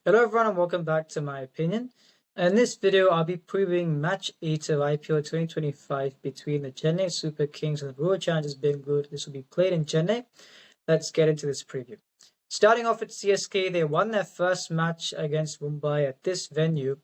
Hello everyone and welcome back to my opinion. In this video, I'll be previewing match 8 of IPL 2025 between the Chennai Super Kings and the Royal Challengers Bengaluru. This will be played in Chennai. Let's get into this preview. Starting off with CSK, they won their first match against Mumbai at this venue.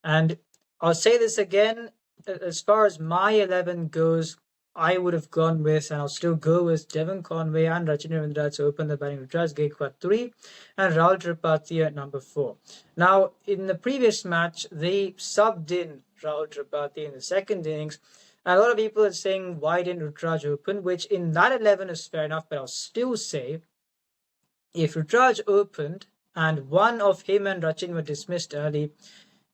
And I'll say this again, as far as my 11 goes, I would have gone with, and I'll still go with, Devon Conway and Rachin Ravindra to open the batting. Ruturaj Gaikwad 3 and Rahul Tripathi at number 4. Now, in the previous match, they subbed in Rahul Tripathi in the second innings. And a lot of people are saying, why didn't Ruturaj open? Which in that 11 is fair enough, but I'll still say, if Ruturaj opened and one of him and Rachin were dismissed early,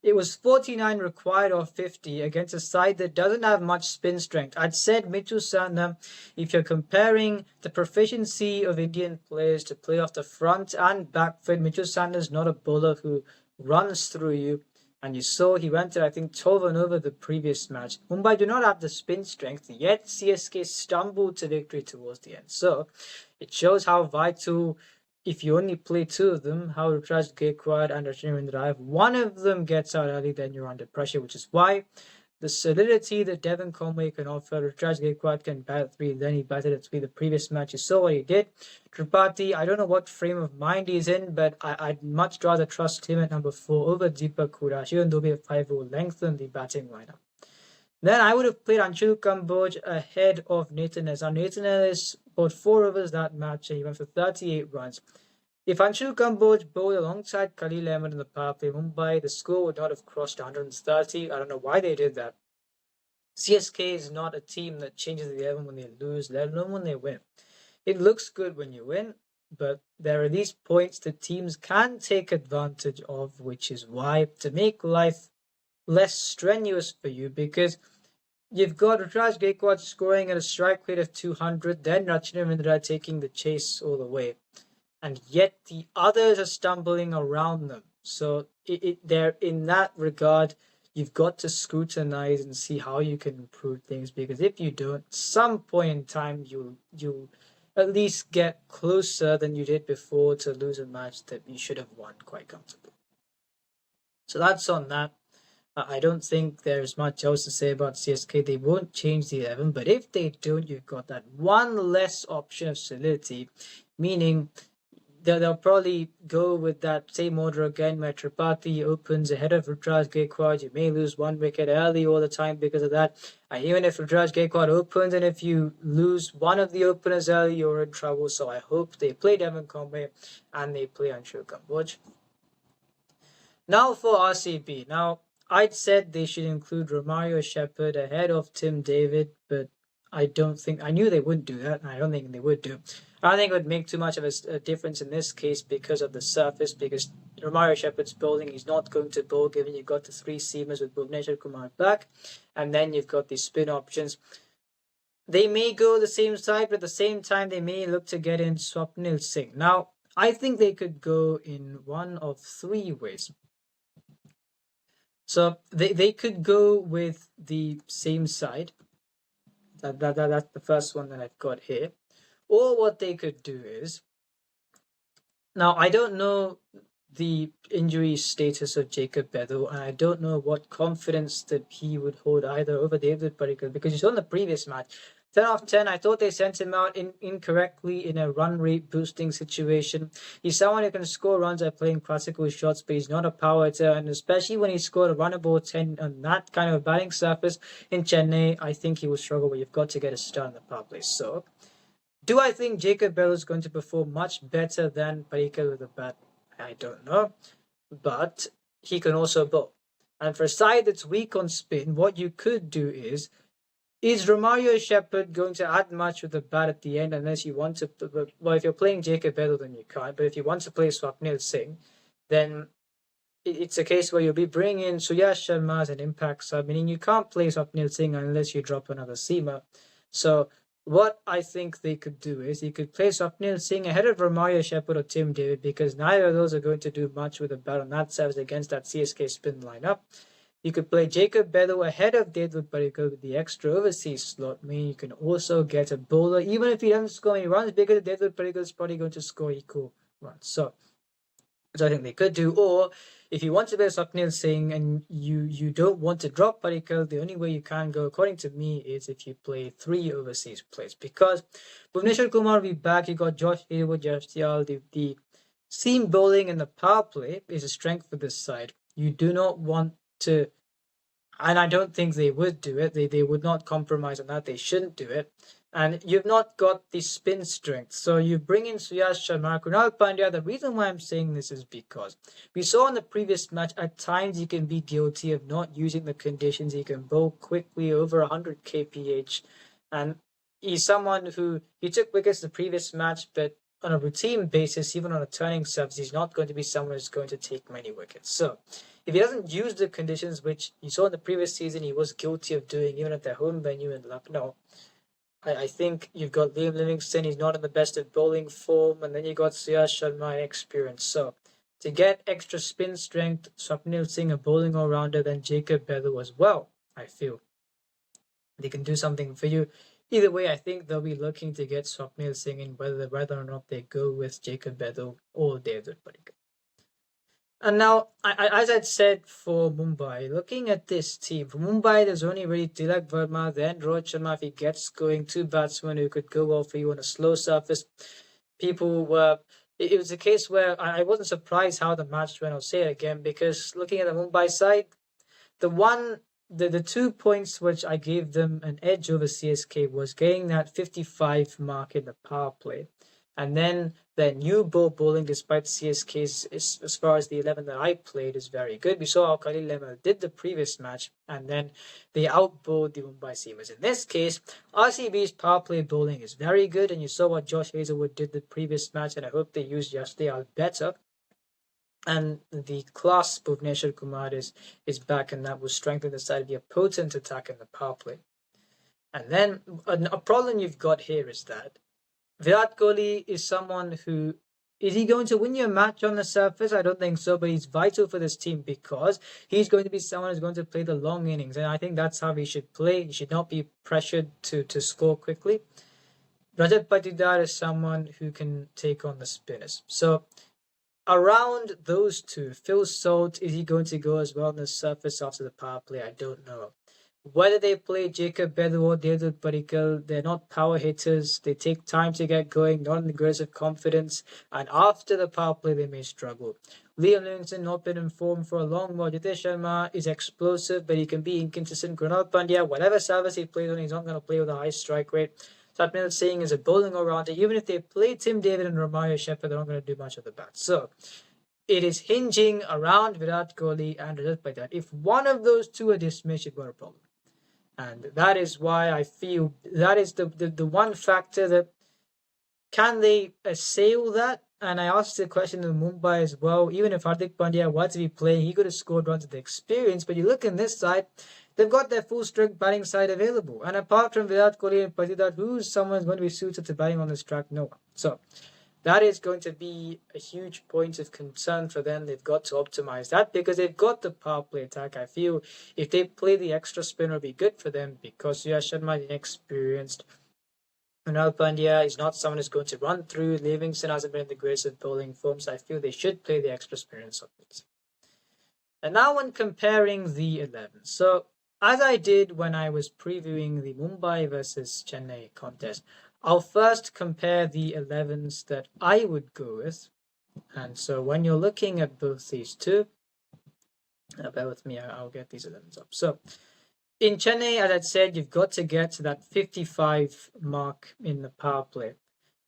it was 49 required of 50 against a side that doesn't have much spin strength. I'd said Mitchell Santner, if you're comparing the proficiency of Indian players to play off the front and back foot, Mitchell Santner is not a bowler who runs through you. And you saw he went to, I think, 12 and over the previous match. Mumbai do not have the spin strength, yet CSK stumbled to victory towards the end. So it shows how vital, if you only play two of them, how Ruturaj Gaikwad and Rachin Ravindra, if one of them gets out early, then you're under pressure, which is why the solidity that Devon Conway can offer, Ruturaj Gaikwad can bat at 3, then he batted at 3 the previous match. You saw what he did. Tripathi, I don't know what frame of mind he's in, but I'd much rather trust him at number 4 over Deepak Kurash, even though we have 5 will lengthen the batting lineup. Then I would have played Anshul Kamboj ahead of Nathan Ellis. Now, Nathan Ellis bowled 4 overs that match and he went for 38 runs. If Anshul Kamboj bowled alongside Khalil Ahmed in the power play, Mumbai, the score would not have crossed 130. I don't know why they did that. CSK is not a team that changes the 11 when they lose, let alone when they win. It looks good when you win, but there are these points that teams can take advantage of, which is why, to make life less strenuous for you, because you've got Ruturaj Gaikwad scoring at a strike rate of 200, then Rachin Ravindra taking the chase all the way. And yet the others are stumbling around them. So they're in that regard, you've got to scrutinize and see how you can improve things, because if you don't, some point in time you'll at least get closer than you did before to lose a match that you should have won quite comfortably. So that's on that. I don't think there's much else to say about CSK. They won't change the 11, but if they don't, you've got that one less option of solidity, meaning they'll probably go with that same order again, where Tripathi opens ahead of Ruturaj Gaikwad. You may lose one wicket early all the time because of that. And even if Ruturaj Gaikwad opens, and if you lose one of the openers early, you're in trouble. So I hope they play Devon Conway and they play Anshul Kamboj. Now for RCB. Now, I'd said they should include Romario Shepherd ahead of Tim David, but I knew they wouldn't do that, and I don't think they would do. I don't think it would make too much of a difference in this case because of the surface, because Romario Shepherd's bowling, he's not going to bowl, given you've got the 3 seamers with Bhuvneshwar Kumar back, and then you've got these spin options. They may go the same side, but at the same time, they may look to get in Swapnil Singh. Now, I think they could go in one of 3 ways. So they could go with the same side. That's the first one that I've got here. Or what they could do is, now I don't know the injury status of Jacob Bedell, and I don't know what confidence that he would hold either over David Padikkal, because you saw in the previous match, 10 off 10, I thought they sent him out incorrectly in a run rate boosting situation. He's someone who can score runs by playing classical shots, but he's not a power hitter, and especially when he scored a runnable 10 on that kind of batting surface in Chennai, I think he will struggle, but you've got to get a start in the power play. So, do I think Jacob Bedell is going to perform much better than Padikkal with a bat? I don't know, but he can also bowl. And for a side that's weak on spin, what you could do is Romario Shepherd going to add much with the bat at the end unless you want to, well, if you're playing Jacob Bedell, then you can't, but if you want to play Swapnil Singh, then it's a case where you'll be bringing in Suyash Sharma as an impact sub, meaning you can't play Swapnil Singh unless you drop another seamer. So what I think they could do is you could play Swapnil Singh ahead of Romario Shepherd or Tim David, because neither of those are going to do much with the bat on that service against that CSK spin lineup. You could play Jacob Bedell ahead of David Padikkal with the extra overseas slot, meaning you can also get a bowler, even if he doesn't score any runs, because David Padikkal is probably going to score equal runs. So which I think they could do. Or if you want to play Swapnil Singh and you don't want to drop Padikkal, the only way you can go, according to me, is if you play 3 overseas players. Because Bhuvneshwar Kumar will be back. You got Josh Hazelwood, Jashtial. The seam bowling and the power play is a strength for this side. You do not want to, and I don't think they would do it. They would not compromise on that. They shouldn't do it. And you've not got the spin strength. So you bring in Suyash Sharma, Kunal Pandya. The reason why I'm saying this is because we saw in the previous match, at times he can be guilty of not using the conditions. He can bowl quickly over 100 kph. And he's someone who, he took wickets the previous match, but on a routine basis, even on a turning subs, he's not going to be someone who's going to take many wickets. So if he doesn't use the conditions, which you saw in the previous season he was guilty of doing, even at their home venue in Lucknow, I think you've got Liam Livingstone, he's not in the best of bowling form, and then you got Suyash Sharma experience. So to get extra spin strength, Swapnil Singh, a bowling all-rounder, then Jacob Bedell as well, I feel. They can do something for you. Either way, I think they'll be looking to get Swapnil Singh in, whether or not they go with Jacob Bedell or David Padikkal. And now, as I'd said for Mumbai, looking at this team, for Mumbai, there's only really Tilak Verma, then Rohit Sharma if he gets going, 2 batsmen who could go well for you on a slow surface. People were, it was a case where I wasn't surprised how the match went, I'll say it again, because looking at the Mumbai side, the 2 points which I gave them an edge over CSK was getting that 55 mark in the power play. And then their new bowling, despite CSK's, as far as the 11 that I played, is very good. We saw how Khalil Ahmed did the previous match, and then they outbowled the Mumbai Seamers. In this case, RCB's power play bowling is very good, and you saw what Josh Hazelwood did the previous match, and I hope they used Yashdale better. And the class Bhuvneshwar Kumar is back, and that will strengthen the side of a potent attack in the power play. And then a problem you've got here is that Virat Kohli is someone who, is he going to win you a match on the surface? I don't think so, but he's vital for this team because he's going to be someone who's going to play the long innings, and I think that's how he should play. He should not be pressured to score quickly. Rajat Patidar is someone who can take on the spinners. So around those two, Phil Salt, is he going to go as well on the surface after the power play? I don't know. Whether they play Jacob Bedell or David Padikkal, they're not power hitters. They take time to get going, not in the greatest of confidence. And after the power play, they may struggle. Liam Livingstone not been informed for a long while. Jitesh Sharma is explosive, but he can be inconsistent. Kunal Pandya, whatever service he plays on, he's not going to play with a high strike rate. Swapnil Singh is a bowling all-rounder. Even if they play Tim David and Romario Shepherd, they're not going to do much of the bat. So it is hinging around Virat Kohli and Rajat Patidar. If one of those two are dismissed, you've got a problem. And that is why I feel that is the one factor that, can they assail that? And I asked the question in Mumbai as well. Even if Hardik Pandya was to be playing, he could have scored runs with the experience. But you look in this side, they've got their full strength batting side available. And apart from Virat Kohli and Patidar, who's someone going to be suited to batting on this track? No one. So that is going to be a huge point of concern for them. They've got to optimize that because they've got the power play attack. I feel if they play the extra spin, it'll be good for them because Suyash Sharma is inexperienced. Kunal Pandya is not someone who's going to run through. Livingston hasn't been in the greatest of bowling form, so I feel they should play the extra spin. And now when comparing the 11. So as I did when I was previewing the Mumbai versus Chennai contest, I'll first compare the 11s that I would go with. And so when you're looking at both these two, bear with me, I'll get these 11s up. So in Chennai, as I said, you've got to get to that 55 mark in the power play.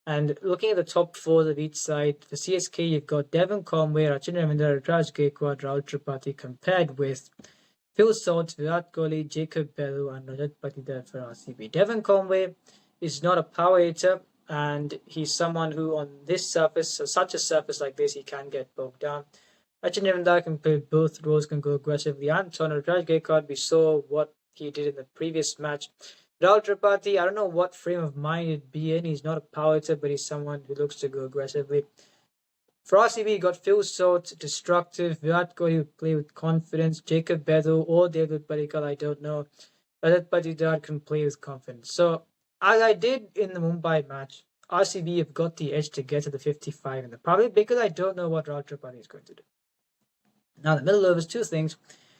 And looking at the top 4 of each side, for CSK, you've got Devon Conway, Rachin Ravindra, Raj Gaikwad, Rahul Tripathi, compared with Phil Salt, Virat Kohli, Jacob Bedell, and Rajat Patidar for RCB. Devon Conway is not a power hitter, and he's someone who on this surface, such a surface like this, he can get bogged down. Rachin Ravindra can play both roles, can go aggressively. And Raj Gaikwad, we saw what he did in the previous match. Rahul Tripathi, I don't know what frame of mind he'd be in. He's not a power hitter, but he's someone who looks to go aggressively. For RCB, you got Phil Salt, destructive. Virat Kohli would play with confidence. Jacob Bedell or David Padikkal, I don't know. Rajat Patidar can play with confidence. So as I did in the Mumbai match, RCB have got the edge to get to the 55 in the power because I don't know what Rahul Tripathi is going to do. Now, the middle overs, two things.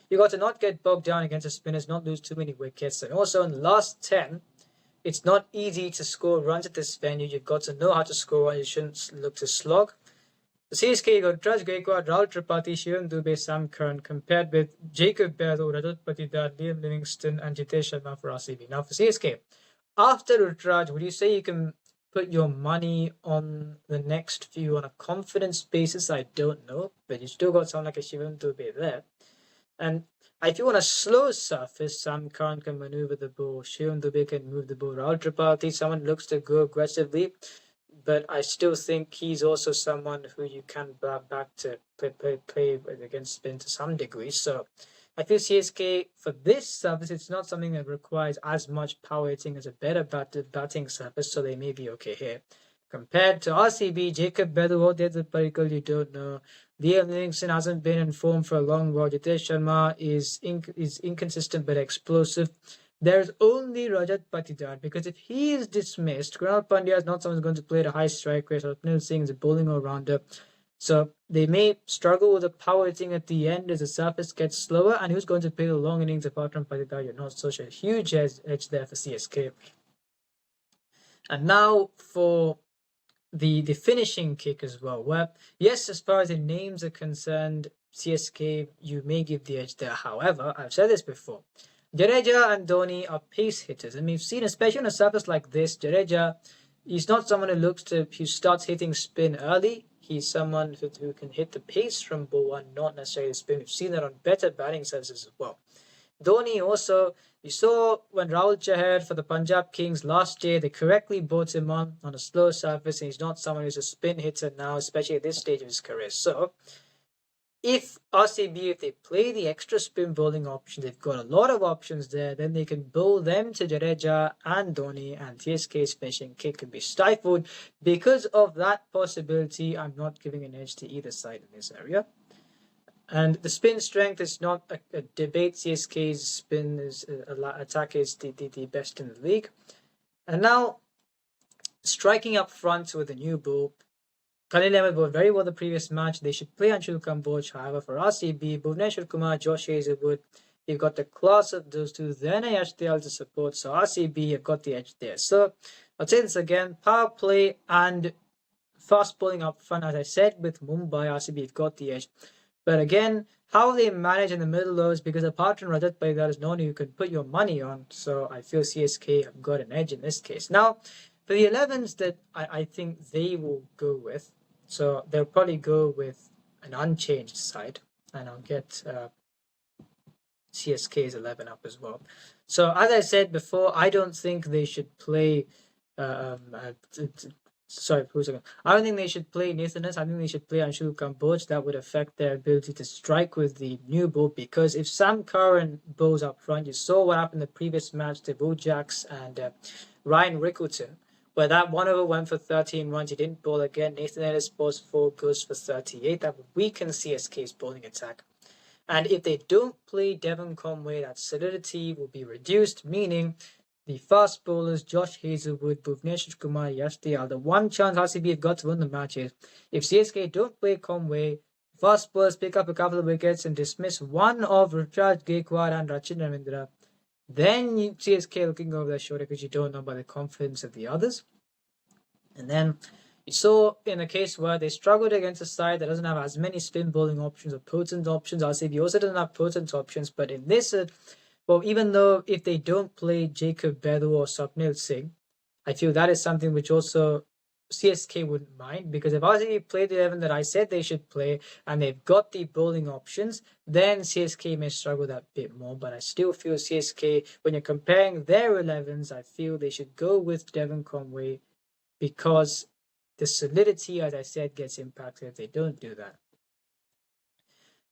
You got to not get bogged down against the spinners, not lose too many wickets. And also, in the last 10, it's not easy to score runs at this venue. You've got to know how to score runs. You shouldn't look to slog. The CSK, you got Raj Gaikwad, Rahul Tripathi, Shivam Dubey, Sam Curran, compared with Jacob Bairstow, Rajat Patidar, Liam Livingston, and Jitesh Sharma for RCB. Now, for CSK, after Rutraj, would you say you can put your money on the next few on a confidence basis? I don't know, but you still got someone like a Shivam Dubey there. And if you want a slow surface, Sam Curran can maneuver the ball, Shivam Dubey can move the ball, Rahul Tripathi, someone looks to go aggressively, but I still think he's also someone who you can back to play with against spin to some degree. So I feel CSK, for this surface, it's not something that requires as much power hitting as a better batting surface, so they may be okay here. Compared to RCB, Jacob Bairstow, there's a particle you don't know. Liam Livingston hasn't been in form for a long while. Jitesh Sharma is inconsistent but explosive. There's only Rajat Patidar, because if he is dismissed, Krunal Pandya is not someone who's going to play at a high strike rate. Swapnil Singh is a bowling all-rounder. So they may struggle with the power hitting at the end as the surface gets slower. And who's going to play the long innings apart from Patidar? You're not such a huge edge there for CSK. And now for the finishing kick as well, where, yes, as far as the names are concerned, CSK, you may give the edge there. However, I've said this before, Jadeja and Dhoni are pace hitters, and we've seen, especially on a surface like this, Jadeja, he's not someone who starts hitting spin early. He's someone who can hit the pace from ball one, not necessarily spin. We've seen that on better batting surfaces as well. Dhoni also, you saw when Rahul Chahar for the Punjab Kings last year, they correctly brought him on a slow surface, and he's not someone who's a spin hitter now, especially at this stage of his career. So, if RCB, if they play the extra spin bowling option, they've got a lot of options there, then they can bowl them to Jadeja and Dhoni, and CSK's finishing kick can be stifled. Because of that possibility, I'm not giving an edge to either side in this area. And the spin strength is not a debate. CSK's spin attack is the best in the league. And now, striking up front with a new ball, Khalil Ahmed bowled very well the previous match. They should play Anshul Kamboj. However, for RCB, Bhuvneshwar Kumar, Josh Hazlewood, you've got the class of those two. Then Yash Dayal to support. So RCB have got the edge there. So I'll say this again. Power play and fast bowling up front. As I said, with Mumbai, RCB have got the edge. But again, how they manage in the middle overs, because apart from Rajat Patidar, is no one you can put your money on. So I feel CSK have got an edge in this case. Now, for the 11s that I think they will go with, so they'll probably go with an unchanged side, and I'll get CSK's 11 up as well. So as I said before, I don't think they should play. Sorry, for a second. I don't think they should play Nathan Ness. I think they should play Anshul Kamboj. That would affect their ability to strike with the new ball, because if Sam Curran bowls up front, you saw what happened in the previous match to Bojax and Ryan Rickleton, where that 1 over went for 13 runs. He didn't bowl again. Nathan Ellis bowls 4, goes for 38. That would weaken CSK's bowling attack. And if they don't play Devon Conway, that solidity will be reduced, meaning the fast bowlers, Josh Hazlewood, Bhuvneshwar Kumar, Yash Dayal, the one chance RCB have got to win the match is if CSK don't play Conway, fast bowlers pick up a couple of wickets and dismiss one of Rutraj Gaikwad and Rachin Ravindra, then CSK looking over their shoulder because you don't know about the confidence of the others. And then you saw in a case where they struggled against a side that doesn't have as many spin bowling options or potent options. RCB also doesn't have potent options, but in this, well, even though if they don't play Jacob Bairstow or Swapnil Singh, I feel that is something which also CSK wouldn't mind, because if RCB play the 11 that I said they should play and they've got the bowling options, then CSK may struggle that bit more. But I still feel CSK, when you're comparing their 11s, I feel they should go with Devon Conway, because the solidity, as I said, gets impacted if they don't do that.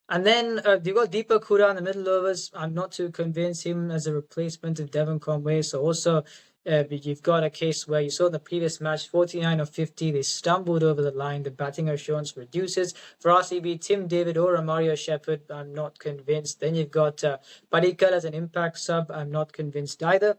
And then you've got Deepak Hooda in the middle overs. I'm not too convinced him as a replacement of Devon Conway. So also you've got a case where you saw in the previous match, 49 of 50, they stumbled over the line. The batting assurance reduces. For RCB, Tim David or Mario Shepherd, I'm not convinced. Then you've got Padikkal as an impact sub. I'm not convinced either.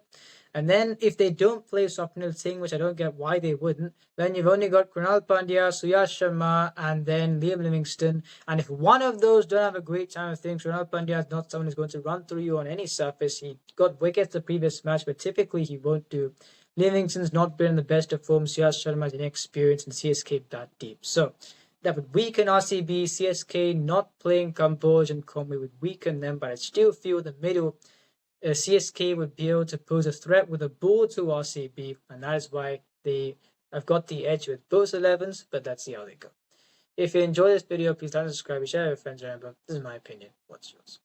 And then if they don't play Swapnil Singh, which I don't get why they wouldn't, then you've only got Krunal Pandya, Suyash Sharma, and then Liam Livingston. And if one of those don't have a great time of things, Krunal Pandya is not someone who's going to run through you on any surface. He got wickets the previous match, but typically he won't do. Livingston's not been in the best of form. Suyash Sharma has inexperience, and CSK that deep. So that would weaken RCB. CSK not playing Kamboj and Conway would weaken them, but I still feel the middle CSK would be able to pose a threat with a ball to RCB, and that is why they have got the edge with both 11s, but let's see how they go. If you enjoy this video, please like and subscribe, share with your friends, remember, this is my opinion. What's yours?